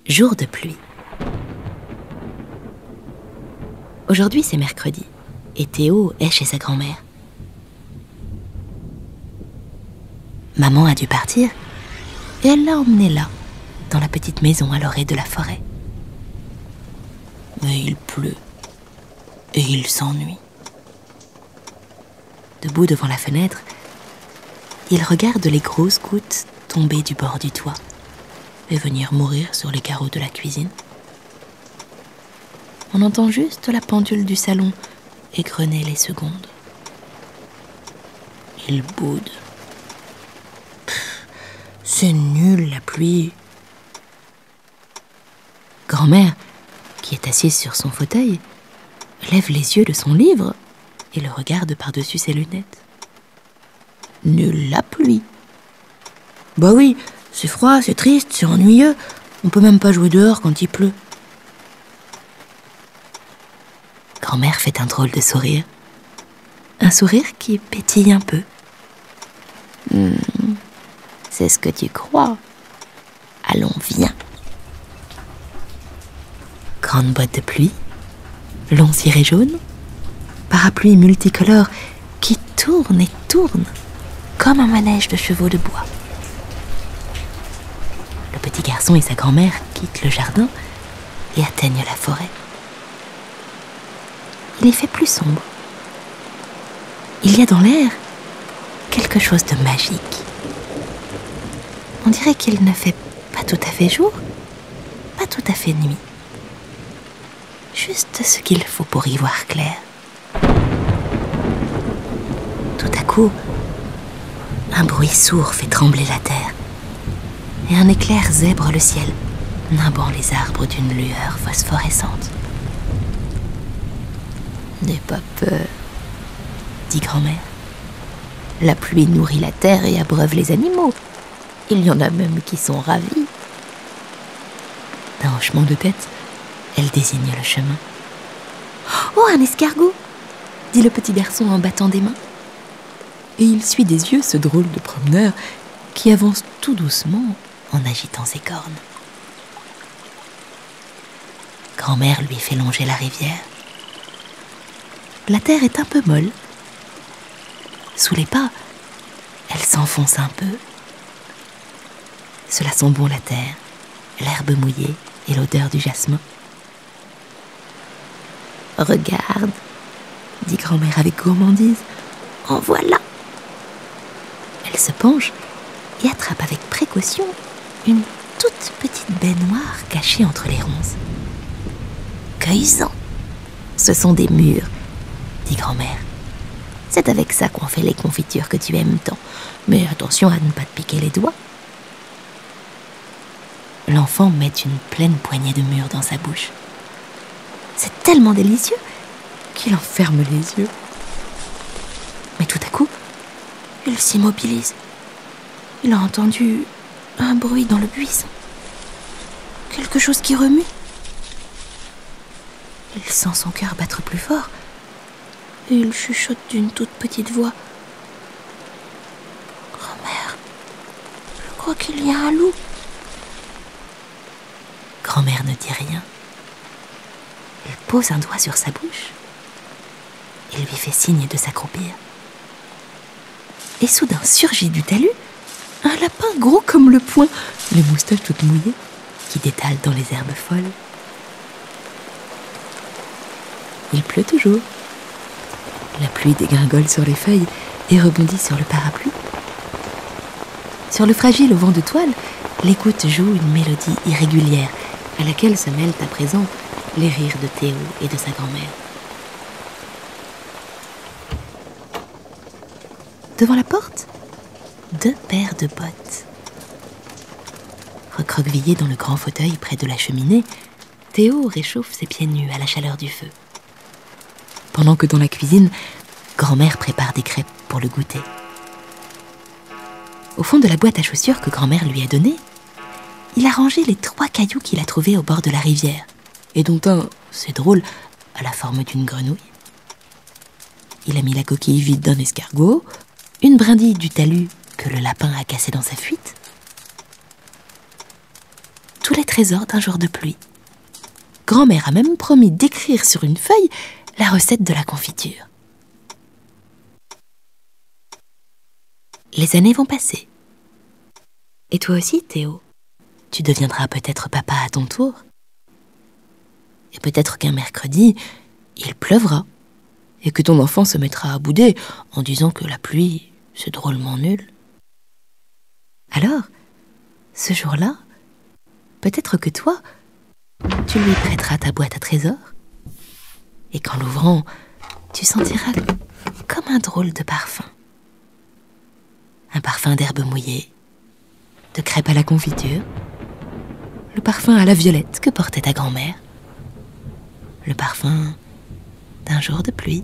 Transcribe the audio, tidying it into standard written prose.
Jour de pluie. Aujourd'hui, c'est mercredi, et Théo est chez sa grand-mère. Maman a dû partir, et elle l'a emmené là, dans la petite maison à l'orée de la forêt. Mais il pleut, et il s'ennuie. Debout devant la fenêtre, il regarde les grosses gouttes tomber du bord du toit et venir mourir sur les carreaux de la cuisine. On entend juste la pendule du salon égrener les secondes. Il boude. C'est nul la pluie. Grand-mère, qui est assise sur son fauteuil, lève les yeux de son livre et le regarde par-dessus ses lunettes. Nul la pluie. Bah oui, c'est froid, c'est triste, c'est ennuyeux. On peut même pas jouer dehors quand il pleut. Grand-mère fait un drôle de sourire. Un sourire qui pétille un peu. C'est ce que tu crois. Allons, viens. Grande boîte de pluie, long ciré jaune, parapluie multicolore qui tourne et tourne comme un manège de chevaux de bois. Le petit garçon et sa grand-mère quittent le jardin et atteignent la forêt. Il y fait plus sombre. Il y a dans l'air quelque chose de magique. On dirait qu'il ne fait pas tout à fait jour, pas tout à fait nuit. Juste ce qu'il faut pour y voir clair. Tout à coup, un bruit sourd fait trembler la terre et un éclair zèbre le ciel, nimbant les arbres d'une lueur phosphorescente. N'aie pas peur, dit grand-mère. La pluie nourrit la terre et abreuve les animaux. Il y en a même qui sont ravis. D'un hochement de tête, elle désigne le chemin. Oh, un escargot, dit le petit garçon en battant des mains. Et il suit des yeux ce drôle de promeneur qui avance tout doucement en agitant ses cornes. Grand-mère lui fait longer la rivière. La terre est un peu molle. Sous les pas, elle s'enfonce un peu. Cela sent bon la terre, l'herbe mouillée et l'odeur du jasmin. Regarde, dit grand-mère avec gourmandise, en voilà. Elle se penche et attrape avec précaution une toute petite baie noire cachée entre les ronces. Cueille-en. Ce sont des mûres, dit grand-mère. C'est avec ça qu'on fait les confitures que tu aimes tant. Mais attention à ne pas te piquer les doigts. L'enfant met une pleine poignée de mûres dans sa bouche. C'est tellement délicieux qu'il en ferme les yeux. Mais tout à coup, il s'immobilise. Il a entendu un bruit dans le buisson. Quelque chose qui remue. Il sent son cœur battre plus fort. Et il chuchote d'une toute petite voix. Grand-mère, je crois qu'il y a un loup. Grand-mère ne dit rien. Elle pose un doigt sur sa bouche et lui fait signe de s'accroupir. Et soudain surgit du talus un lapin gros comme le poing, les moustaches toutes mouillées, qui détale dans les herbes folles. Il pleut toujours. La pluie dégringole sur les feuilles et rebondit sur le parapluie. Sur le fragile auvent de toile, les gouttes jouent une mélodie irrégulière à laquelle se mêlent à présent les rires de Théo et de sa grand-mère. Devant la porte, 2 paires de bottes. Recroquevillé dans le grand fauteuil près de la cheminée, Théo réchauffe ses pieds nus à la chaleur du feu. Pendant que dans la cuisine, grand-mère prépare des crêpes pour le goûter. Au fond de la boîte à chaussures que grand-mère lui a donnée, il a rangé les 3 cailloux qu'il a trouvés au bord de la rivière, et dont un, c'est drôle, a la forme d'une grenouille. Il a mis la coquille vide d'un escargot, une brindille du talus que le lapin a cassé dans sa fuite. tous les trésors d'un jour de pluie. Grand-mère a même promis d'écrire sur une feuille la recette de la confiture. Les années vont passer. Et toi aussi, Théo, tu deviendras peut-être papa à ton tour. Et peut-être qu'un mercredi, il pleuvra, et que ton enfant se mettra à bouder en disant que la pluie, c'est drôlement nul. Alors, ce jour-là, peut-être que toi, tu lui prêteras ta boîte à trésors, et qu'en l'ouvrant, tu sentiras comme un drôle de parfum. Un parfum d'herbe mouillée, de crêpes à la confiture, le parfum à la violette que portait ta grand-mère, le parfum d'un jour de pluie.